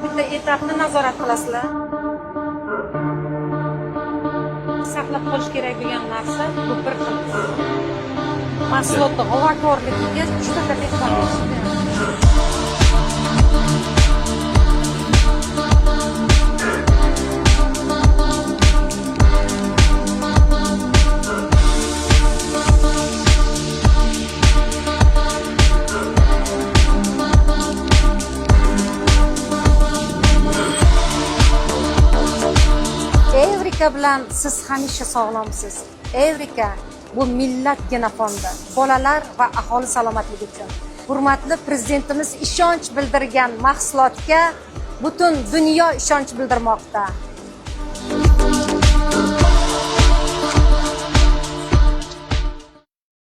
Bitta etapni nazorat qilasizlar. Saqlab qolish kerak bo'lgan narsa bu bir xil. Mahsulotni g'ovakorligiga 3 ta e'tibor berish kerak. Evrika bilan siz hamisha sog'lomsiz. Evrika bu millat genofondi, bolalar va aholi salomatligi uchun. Hurmatli prezidentimiz ishonch bildirgan mahsulotga butun dunyo ishonch bildirmoqda.